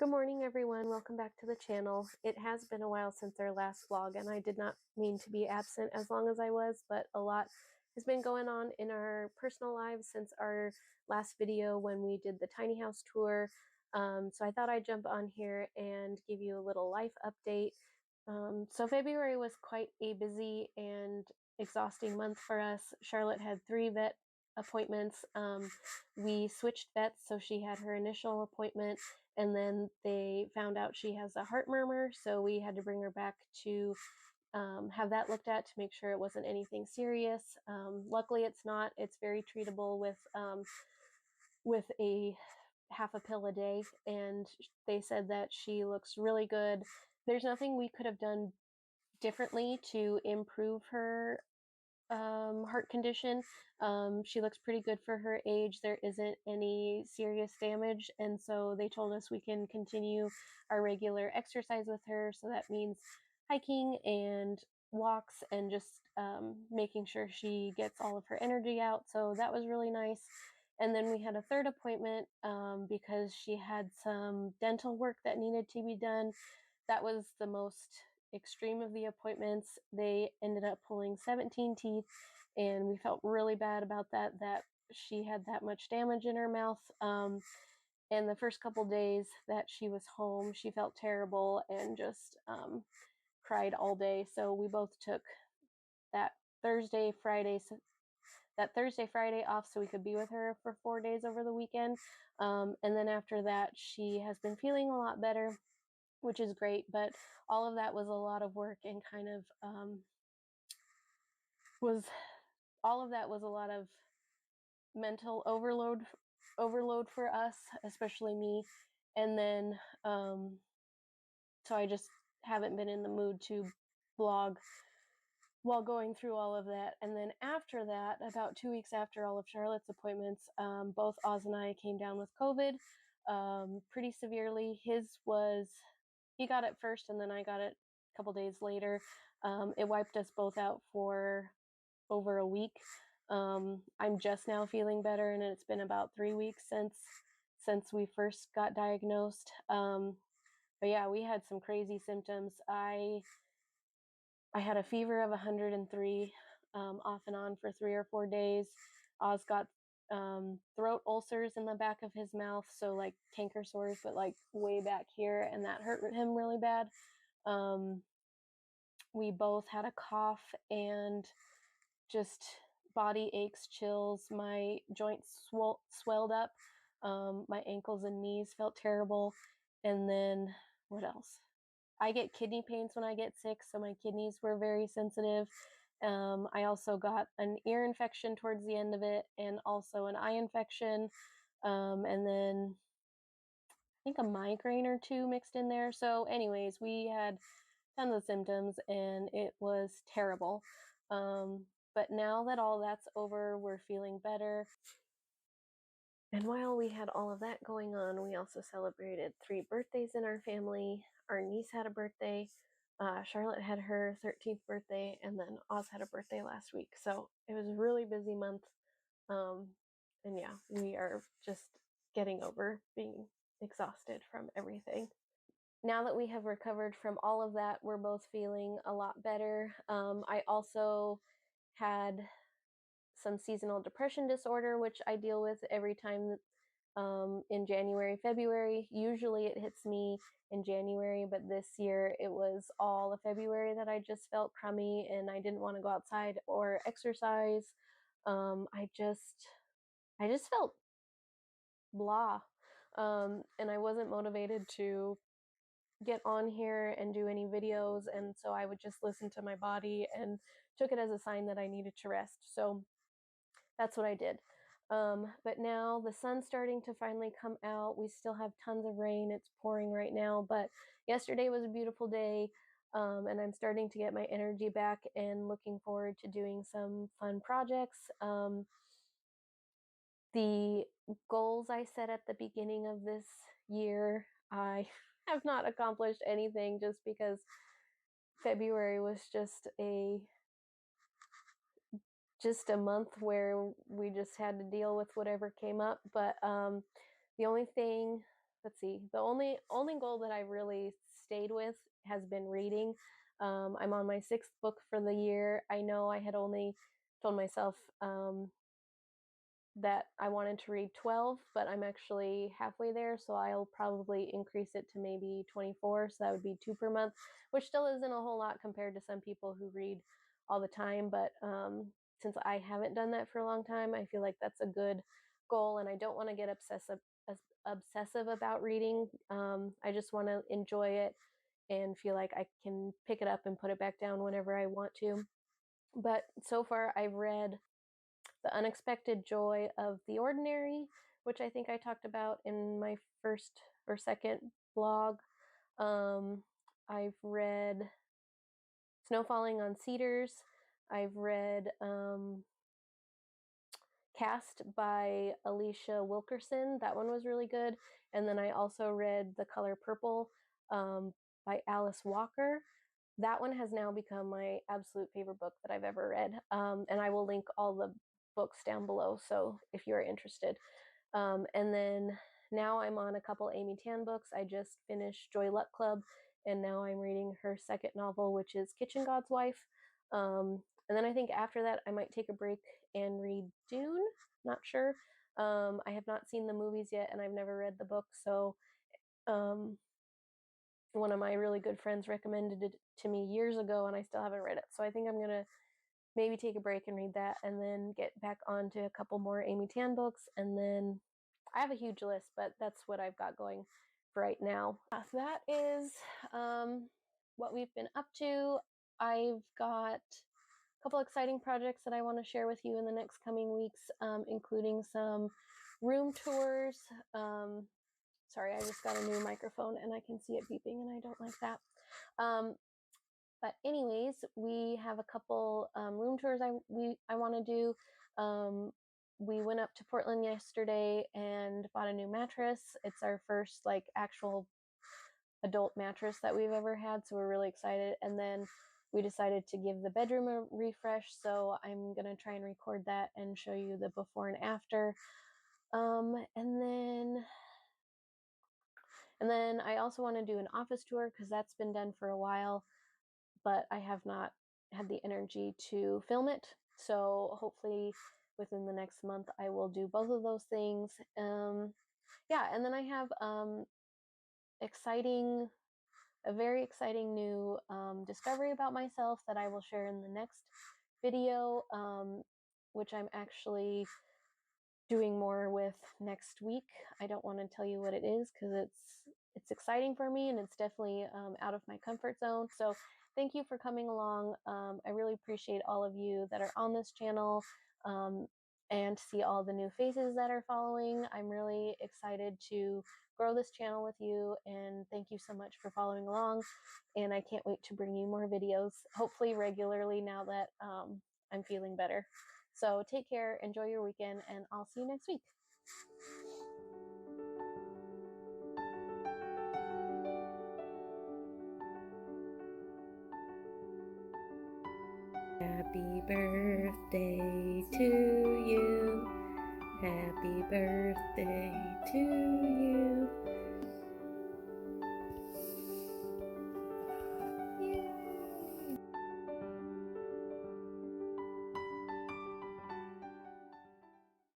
Good morning, everyone. Welcome back to the channel. It has been a while since our last vlog, and I did not mean to be absent as long as I was, but a lot has been going on in our personal lives since our last video when we did the tiny house tour. So I thought I'd jump on here and give you a little life update. So February was quite a busy and exhausting month for us. Charlotte had 3 vet appointments. We switched vets, so she had her initial appointment, and then they found out she has a heart murmur, so we had to bring her back to have that looked at to make sure it wasn't anything serious. Luckily, it's not. It's very treatable with a half a pill a day, and they said that she looks really good. There's nothing we could have done differently to improve her heart condition. She looks pretty good for her age. There isn't any serious damage, and so they told us we can continue our regular exercise with her. So that means hiking and walks and just making sure she gets all of her energy out. So that was really nice. And then we had a third appointment because she had some dental work that needed to be done. That was the most extreme of the appointments. They ended up pulling 17 teeth, and we felt really bad about that she had that much damage in her mouth. And the first couple days that she was home, she felt terrible and just cried all day. So we both took that Thursday, Friday, Friday off so we could be with her for 4 days over the weekend. And then after that, she has been feeling a lot better, which is great, but all of that was a lot of work and kind of was a lot of mental overload for us, especially me. And then so I just haven't been in the mood to blog while going through all of that. And then after that, about 2 weeks after all of Charlotte's appointments, both Oz and I came down with COVID pretty severely. He got it first, and then I got it a couple days later. It wiped us both out for over a week. I'm just now feeling better, and it's been about 3 weeks since we first got diagnosed. But yeah, we had some crazy symptoms. I had a fever of 103 off and on for 3 or 4 days. Oz got throat ulcers in the back of his mouth, so like canker sores, but like way back here, and that hurt him really bad. We both had a cough and just body aches, chills. My joints swelled up. My ankles and knees felt terrible. And then what else? I get kidney pains when I get sick, so my kidneys were very sensitive. I also got an ear infection towards the end of it, and also an eye infection, and then I think a migraine or 2 mixed in there. So anyways, we had tons of symptoms, and it was terrible. But now that all that's over, we're feeling better. And while we had all of that going on, we also celebrated 3 birthdays in our family. Our niece had a birthday. Charlotte had her 13th birthday, and then Oz had a birthday last week. So it was a really busy month. And yeah, we are just getting over being exhausted from everything. Now that we have recovered from all of that, we're both feeling a lot better. I also had some seasonal depression disorder, which I deal with every time in January, February. Usually it hits me in January, but this year it was all of February that I just felt crummy and I didn't want to go outside or exercise. I just felt blah. And I wasn't motivated to get on here and do any videos, and so I would just listen to my body and took it as a sign that I needed to rest. So that's what I did. But now the sun's starting to finally come out. We still have tons of rain. It's pouring right now, but yesterday was a beautiful day, and I'm starting to get my energy back and looking forward to doing some fun projects. The goals I set at the beginning of this year, I have not accomplished anything just because February was just a month where we just had to deal with whatever came up. But the only thing let's see, the only goal that I've really stayed with has been reading. I'm on my 6th book for the year. I know I had only told myself that I wanted to read 12, but I'm actually halfway there, so I'll probably increase it to maybe 24, so that would be 2 per month, which still isn't a whole lot compared to some people who read all the time, but since I haven't done that for a long time, I feel like that's a good goal, and I don't want to get obsessive about reading. I just want to enjoy it and feel like I can pick it up and put it back down whenever I want to. But so far, I've read The Unexpected Joy of the Ordinary, which I think I talked about in my first or second blog. I've read Snow Falling on Cedars. I've read Cast by Alicia Wilkerson. That one was really good. And then I also read The Color Purple by Alice Walker. That one has now become my absolute favorite book that I've ever read. And I will link all the books down below, so if you're interested. And then now I'm on a couple Amy Tan books. I just finished Joy Luck Club, and now I'm reading her second novel, which is Kitchen God's Wife. And then I think after that, I might take a break and read Dune. Not sure. I have not seen the movies yet, and I've never read the book, so one of my really good friends recommended it to me years ago, and I still haven't read it. So I think I'm gonna maybe take a break and read that, and then get back onto a couple more Amy Tan books, and then I have a huge list, but that's what I've got going for right now. So that is what we've been up to. I've got a couple exciting projects that I want to share with you in the next coming weeks, including some room tours. Sorry, I just got a new microphone and I can see it beeping and I don't like that. But anyways, we have a couple room tours I want to do. We went up to Portland yesterday and bought a new mattress. It's our first like actual adult mattress that we've ever had, so we're really excited. And then we decided to give the bedroom a refresh, so I'm gonna try and record that and show you the before and after. And then I also want to do an office tour because that's been done for a while, but I have not had the energy to film it. So hopefully within the next month I will do both of those things. Yeah, and then I have a very exciting new discovery about myself that I will share in the next video, which I'm actually doing more with next week. I don't want to tell you what it is because it's exciting for me, and it's definitely out of my comfort zone. So thank you for coming along. I really appreciate all of you that are on this channel, and to see all the new faces that are following. I'm really excited to grow this channel with you, and thank you so much for following along, and I can't wait to bring you more videos, hopefully regularly now that I'm feeling better. So take care, enjoy your weekend, and I'll see you next week. Happy birthday to you. Happy birthday to